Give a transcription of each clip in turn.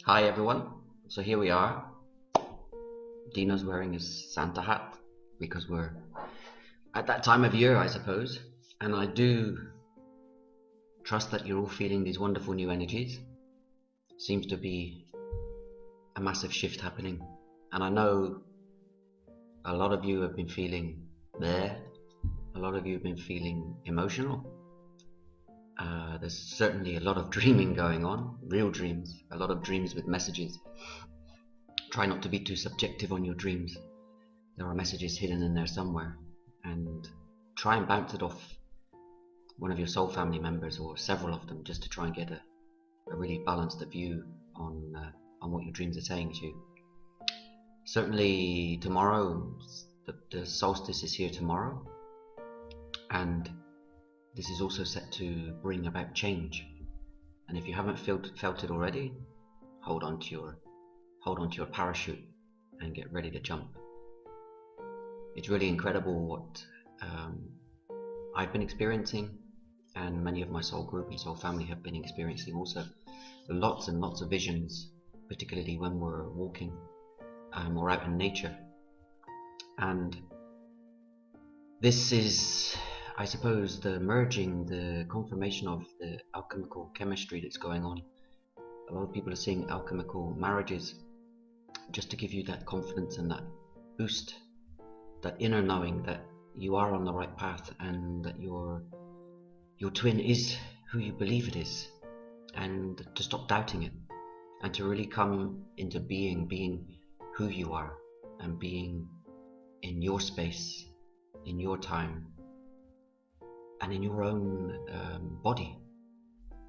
Hi everyone, so here we are. Dino's wearing his Santa hat because we're at that time of year, I suppose, and I do trust that you're all feeling these wonderful new energies. Seems to be a massive shift happening, and I know a lot of you have been feeling there, a lot of you have been feeling emotional. There's certainly a lot of dreaming going on, real dreams, a lot of dreams with messages. Try not to be too subjective on your dreams. There are messages hidden in there somewhere, and try and bounce it off one of your soul family members or several of them, just to try and get a really balanced view on what your dreams are saying to you. Certainly tomorrow, the solstice is here tomorrow, and this is also set to bring about change. And if you haven't felt it already, hold on to your parachute and get ready to jump. It's really incredible what I've been experiencing, and many of my soul group and soul family have been experiencing also. Lots and lots of visions, particularly when we're walking or out in nature. And this is, I suppose, the confirmation of the alchemical chemistry that's going on. A lot of people are seeing alchemical marriages, just to give you that confidence and that boost, that inner knowing that you are on the right path and that your twin is who you believe it is, and to stop doubting it and to really come into being who you are and being in your space, in your time, and in your own body.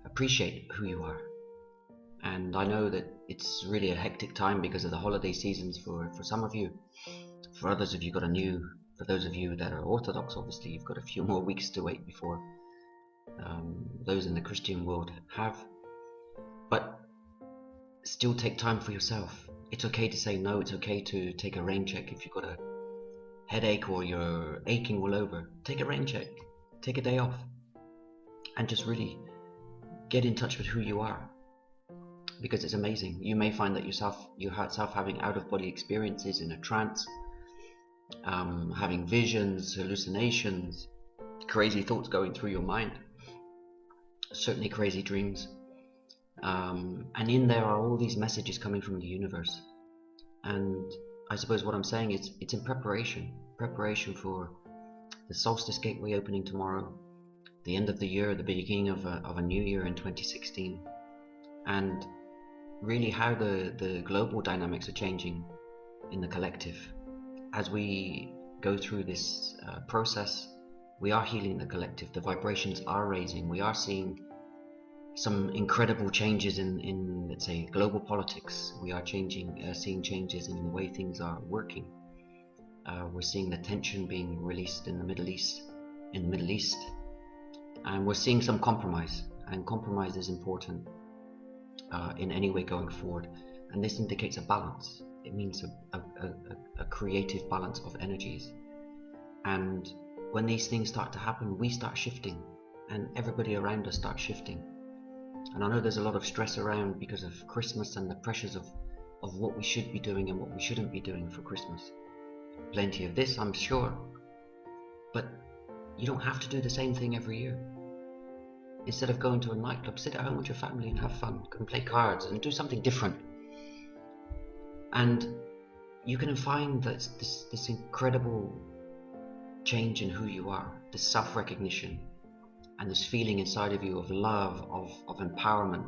Appreciate who you are. And I know that it's really a hectic time because of the holiday seasons for some of you. For others of you, for those of you that are Orthodox, obviously you've got a few more weeks to wait before those in the Christian world have. But still take time for yourself. It's okay to say no, it's okay to take a rain check. If you've got a headache or you're aching all over, take a rain check, take a day off, and just really get in touch with who you are. Because it's amazing. You may find that yourself having out-of-body experiences in a trance, having visions, hallucinations, crazy thoughts going through your mind, certainly crazy dreams, and in there are all these messages coming from the universe. And I suppose what I'm saying is it's in preparation for the solstice gateway opening tomorrow, the end of the year, the beginning of a new year in 2016, and really how the global dynamics are changing in the collective. As we go through this process, we are healing the collective, the vibrations are raising, we are seeing some incredible changes in let's say, global politics. We are seeing changes in the way things are working. We're seeing the tension being released in the Middle East, and we're seeing some compromise, and compromise is important in any way going forward. And this indicates a balance. It means a creative balance of energies. And when these things start to happen, we start shifting, and everybody around us starts shifting. And I know there's a lot of stress around because of Christmas and the pressures of what we should be doing and what we shouldn't be doing for Christmas. Plenty of this, I'm sure, but you don't have to do the same thing every year. Instead of going to a nightclub, sit at home with your family and have fun, go and play cards and do something different. And you can find that this incredible change in who you are, this self-recognition, and this feeling inside of you of love, of empowerment,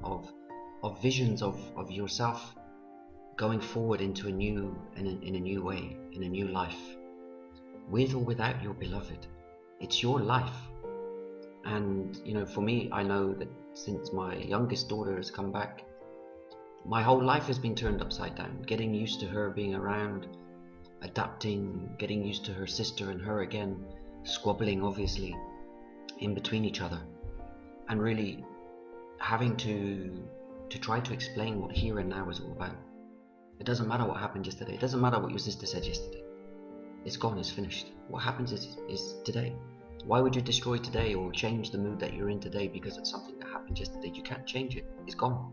of visions of yourself going forward into in a new way, in a new life, with or without your beloved. It's your life. And you know, for me, I know that since my youngest daughter has come back, my whole life has been turned upside down. Getting used to her being around, adapting, getting used to her sister and her again, squabbling obviously in between each other, and really having to try to explain what here and now is all about. It doesn't matter what happened yesterday. It doesn't matter what your sister said yesterday. It's gone, it's finished. What happens is today. Why would you destroy today or change the mood that you're in today because it's something that happened yesterday? You can't change it. It's gone.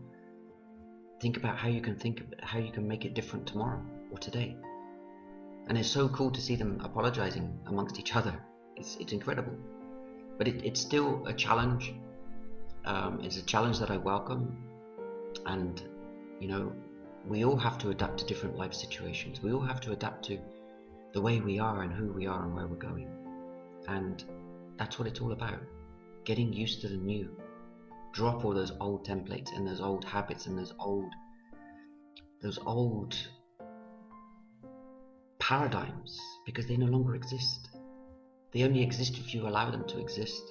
Think about how you can make it different tomorrow or today. And it's so cool to see them apologizing amongst each other. It's incredible. But it's still a challenge. It's a challenge that I welcome. And, you know, we all have to adapt to different life situations. We all have to adapt to the way we are and who we are and where we're going. And that's what it's all about. Getting used to the new. Drop all those old templates and those old habits and those old paradigms, because they no longer exist. They only exist if you allow them to exist.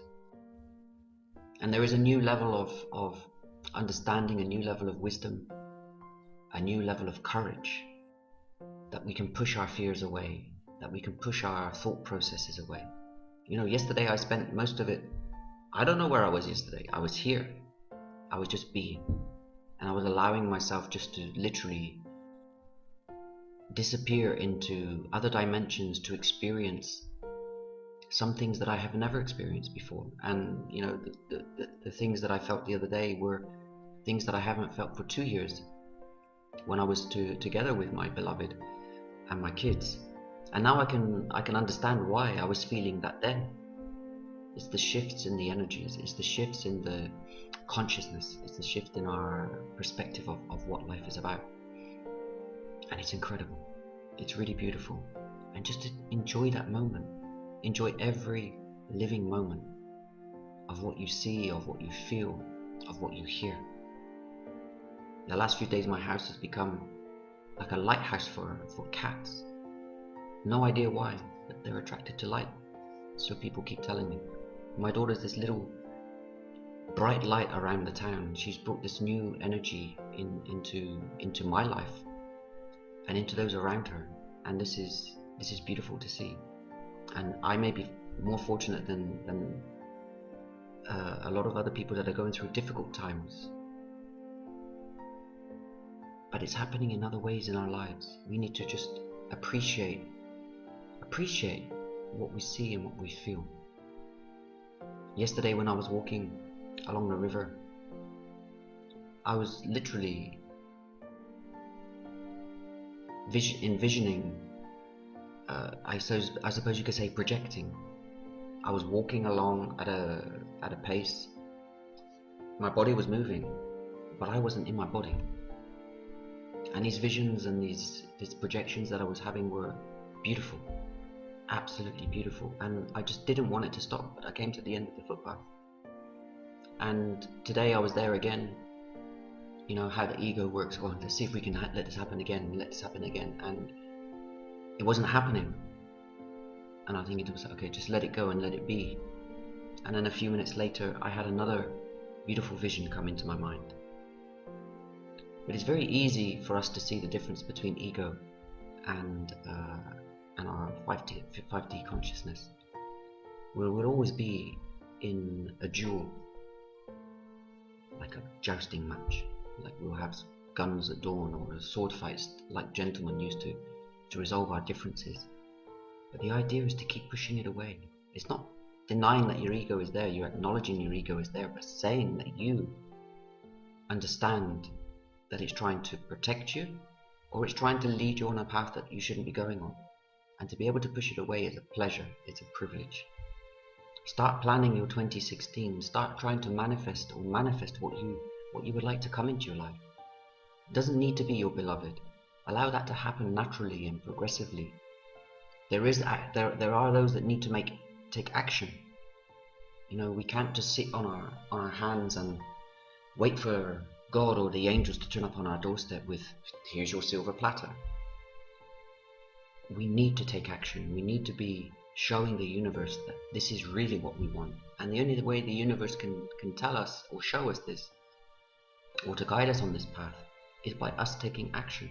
And there is a new level of understanding, a new level of wisdom, a new level of courage, that we can push our fears away, that we can push our thought processes away. You know, yesterday I spent most of it, I don't know where I was yesterday. I was here. I was just being. And I was allowing myself just to literally disappear into other dimensions to experience some things that I have never experienced before. And, you know, the things that I felt the other day were things that I haven't felt for 2 years when I was together with my beloved and my kids. And now I can understand why I was feeling that then. It's the shifts in the energies, it's the shifts in the consciousness, it's the shift in our perspective of what life is about. And it's incredible. It's really beautiful. And just to enjoy that moment. Enjoy every living moment of what you see, of what you feel, of what you hear. The last few days my house has become like a lighthouse for cats. No idea why, but they're attracted to light. So people keep telling me. My daughter's this little bright light around the town. She's brought this new energy into my life and into those around her. And this is beautiful to see. And I may be more fortunate than a lot of other people that are going through difficult times. But it's happening in other ways in our lives. We need to just appreciate what we see and what we feel. Yesterday when I was walking along the river, I was literally envisioning, I suppose you could say projecting. I was walking along at a pace. My body was moving, but I wasn't in my body. And these visions and these projections that I was having were beautiful, absolutely beautiful. And I just didn't want it to stop. But I came to the end of the footpath. And today I was there again. You know how the ego works. Well, let's see if we can let this happen again. Let this happen again. And it wasn't happening. And I think it was okay, just let it go and let it be. And then a few minutes later, I had another beautiful vision come into my mind. But it's very easy for us to see the difference between ego and our 5D consciousness. We'll always be in a duel, like a jousting match. Like we'll have guns at dawn or a sword fight like gentlemen used to resolve our differences. But the idea is to keep pushing it away. It's not denying that your ego is there, you're acknowledging your ego is there, but saying that you understand that it's trying to protect you or it's trying to lead you on a path that you shouldn't be going on. And to be able to push it away is a pleasure, it's a privilege. Start planning your 2016, start trying to manifest what you would like to come into your life. It doesn't need to be your beloved. Allow that to happen naturally and progressively. There are those that need to take action. You know, we can't just sit on our hands and wait for God or the angels to turn up on our doorstep with, here's your silver platter. We need to take action. We need to be showing the universe that this is really what we want. And the only way the universe can tell us or show us this, or to guide us on this path, is by us taking action.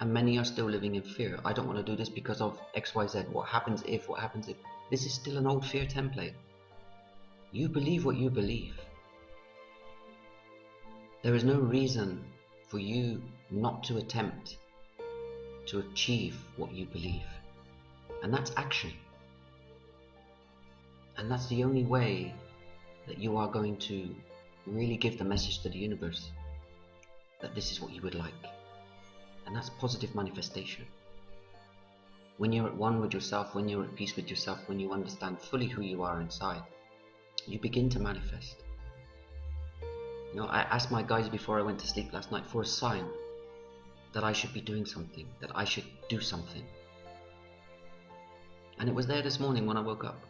And many are still living in fear. I don't want to do this because of XYZ. What happens if? This is still an old fear template. You believe what you believe. There is no reason for you not to attempt to achieve what you believe. And that's action. And that's the only way that you are going to really give the message to the universe that this is what you would like. And that's positive manifestation. When you're at one with yourself, when you're at peace with yourself, when you understand fully who you are inside, you begin to manifest. You know, I asked my guides before I went to sleep last night for a sign that I should be doing something, that I should do something. And it was there this morning when I woke up.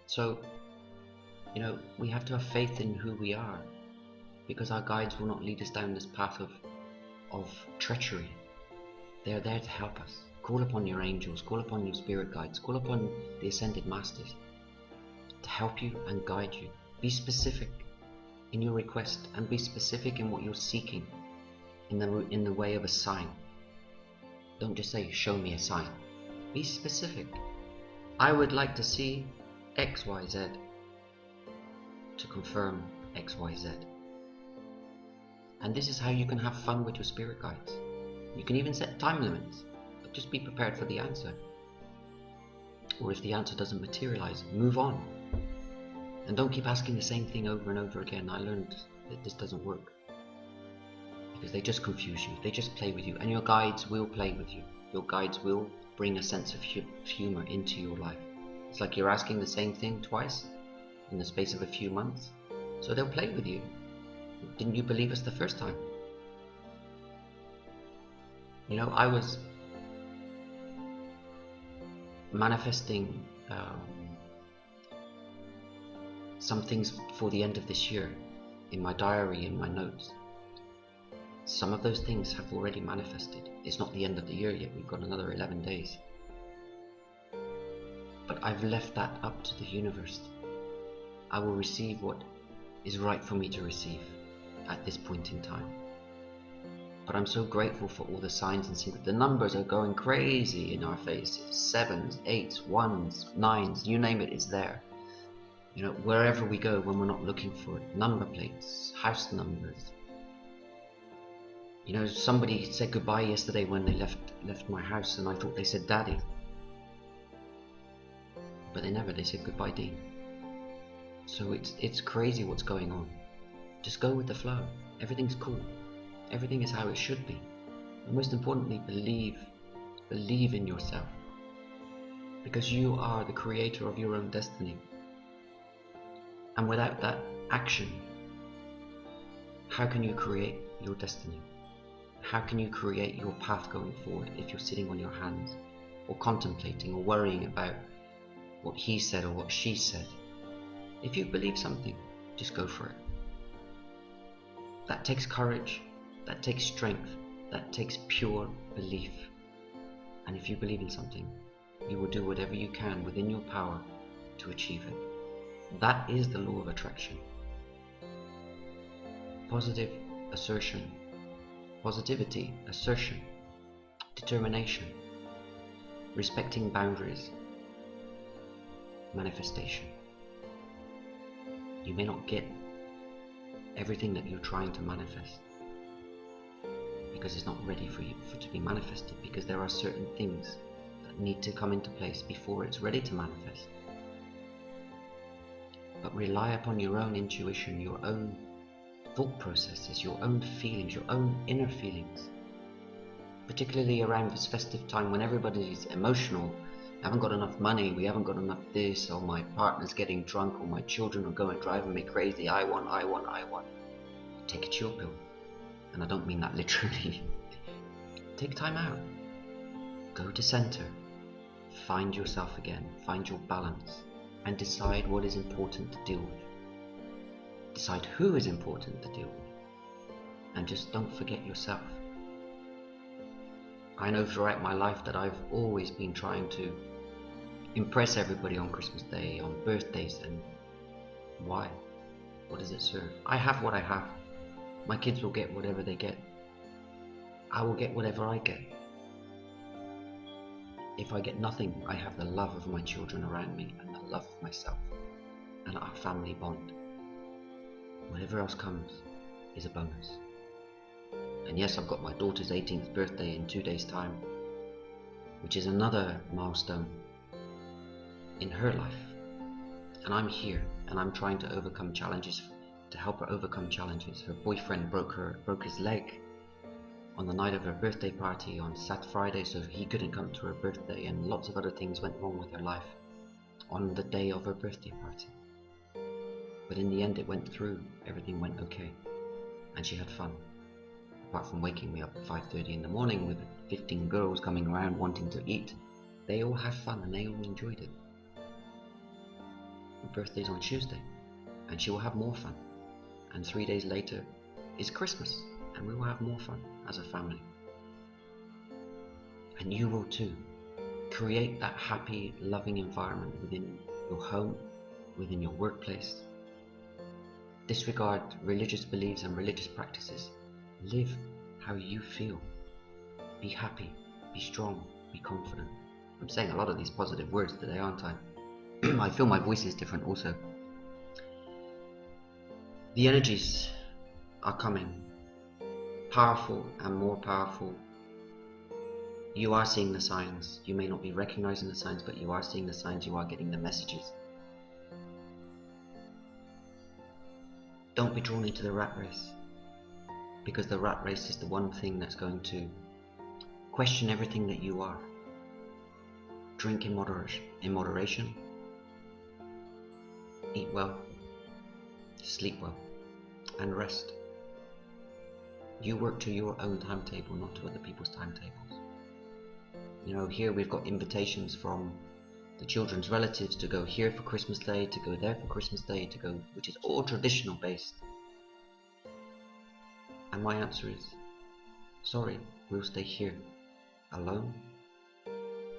So, you know, we have to have faith in who we are, because our guides will not lead us down this path of treachery. They're there to help us. Call upon your angels, call upon your spirit guides, call upon the ascended masters to help you and guide you. Be specific in your request, and be specific in what you're seeking in the way of a sign. Don't just say, show me a sign. Be specific. I would like to see XYZ to confirm XYZ. And this is how you can have fun with your spirit guides. You can even set time limits, but just be prepared for the answer. Or if the answer doesn't materialize, move on. And don't keep asking the same thing over and over again. I learned that this doesn't work, because they just confuse you, they just play with you, and your guides will play with you. Your guides will bring a sense of humor into your life. It's like you're asking the same thing twice in the space of a few months, so they'll play with you. Didn't you believe us the first time? You know, I was manifesting some things for the end of this year in my diary, in my notes. Some of those things have already manifested. It's not the end of the year yet, we've got another 11 days. But I've left that up to the universe. I will receive what is right for me to receive at this point in time. But I'm so grateful for all the signs and symptoms. The numbers are going crazy in our faces. 7s, 8s, 1s, 9s, you name it, it's there. You know, wherever we go when we're not looking for it. Number plates, house numbers. You know, somebody said goodbye yesterday when they left my house, and I thought they said Daddy. But they never, they said goodbye Dean. So it's crazy what's going on. Just go with the flow. Everything's cool. Everything is how it should be. And most importantly, believe in yourself. Because you are the creator of your own destiny. And without that action, how can you create your destiny? How can you create your path going forward if you're sitting on your hands, or contemplating, or worrying about what he said or what she said? If you believe something, just go for it. That takes courage, that takes strength, that takes pure belief. And if you believe in something, you will do whatever you can within your power to achieve it. That is the law of attraction. Positive assertion. Positivity, assertion, determination, respecting boundaries, manifestation. You may not get everything that you're trying to manifest because it's not ready for you to be manifested, because there are certain things that need to come into place before it's ready to manifest. But rely upon your own intuition, your own thought processes, your own feelings, your own inner feelings. Particularly around this festive time when everybody's emotional. I haven't got enough money, we haven't got enough this, or my partner's getting drunk, or my children are going driving me crazy. I want. Take a chill pill. And I don't mean that literally. Take time out. Go to center. Find yourself again. Find your balance. And decide what is important to deal with. Decide who is important to deal with. And just don't forget yourself. I know throughout my life that I've always been trying to impress everybody on Christmas Day, on birthdays, and why? What does it serve? I have what I have. My kids will get whatever they get. I will get whatever I get. If I get nothing, I have the love of my children around me, and the love of myself, and our family bond. Whatever else comes is a bonus. And yes, I've got my daughter's 18th birthday in 2 days' time, which is another milestone in her life. And I'm here, and I'm trying to overcome challenges to help her overcome challenges. Her boyfriend broke his leg on the night of her birthday party on Friday, so he couldn't come to her birthday, and lots of other things went wrong with her life on the day of her birthday party. But in the end it went through, everything went okay, and she had fun. Apart from waking me up at 5:30 in the morning with 15 girls coming around wanting to eat, they all had fun and they all enjoyed it. Her birthday's on Tuesday, and she will have more fun. And 3 days later is Christmas, and we will have more fun as a family. And you will too. Create that happy, loving environment within your home, within your workplace. Disregard religious beliefs and religious practices. Live how you feel. Be happy, be strong, be confident. I'm saying a lot of these positive words today, aren't I? I feel my voice is different also. The energies are coming, powerful and more powerful. You are seeing the signs. You may not be recognizing the signs, but you are seeing the signs, you are getting the messages. Don't be drawn into the rat race, because the rat race is the one thing that's going to question everything that you are. Drink in moderation, eat well, sleep well, and rest. You work to your own timetable, not to other people's timetables. You know, here we've got invitations from the children's relatives to go here for Christmas Day, to go there for Christmas Day, to go, which is all traditional based. And my answer is, sorry, we'll stay here, alone.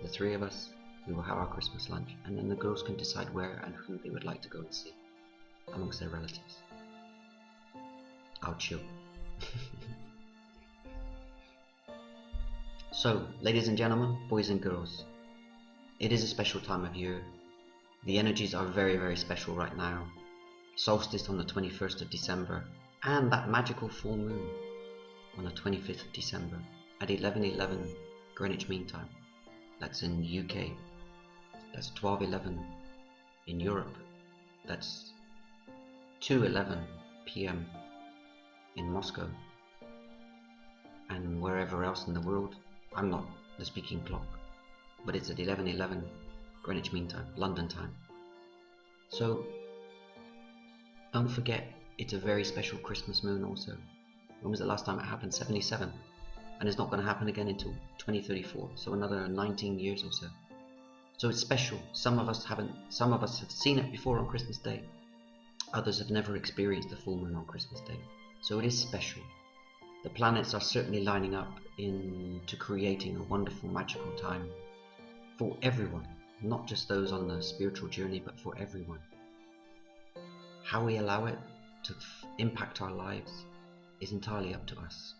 The three of us, we will have our Christmas lunch, and then the girls can decide where and who they would like to go and see amongst their relatives. I'll chill. So, ladies and gentlemen, boys and girls, it is a special time of year. The energies are very, very special right now. Solstice on the 21st of December, and that magical full moon on the 25th of December at 11:11 Greenwich Mean Time. That's in UK. That's 12:11 in Europe. That's 2:11 PM in Moscow. And wherever else in the world, I'm not the speaking clock, but it's at 11:11 Greenwich Mean Time, London time. So don't forget, it's a very special Christmas moon also. When was the last time it happened? 77. And it's not going to happen again until 2034, so another 19 years or so. So it's special. Some of us have seen it before on Christmas Day. Others have never experienced the full moon on Christmas Day. So it is special. The planets are certainly lining up into creating a wonderful, magical time for everyone, not just those on the spiritual journey, but for everyone. How we allow it to impact our lives is entirely up to us.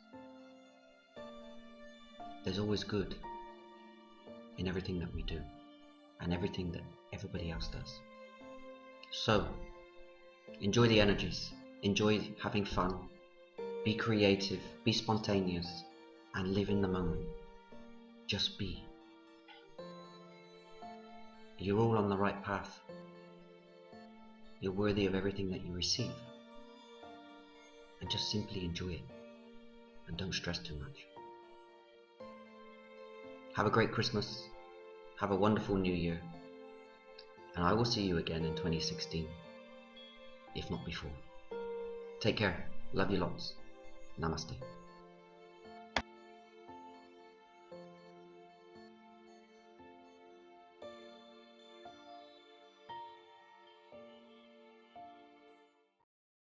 There's always good in everything that we do, and everything that everybody else does. So, enjoy the energies, enjoy having fun, be creative, be spontaneous, and live in the moment. Just be. You're all on the right path. You're worthy of everything that you receive. And just simply enjoy it. And don't stress too much. Have a great Christmas. Have a wonderful New Year. And I will see you again in 2016. If not before. Take care. Love you lots. Namaste.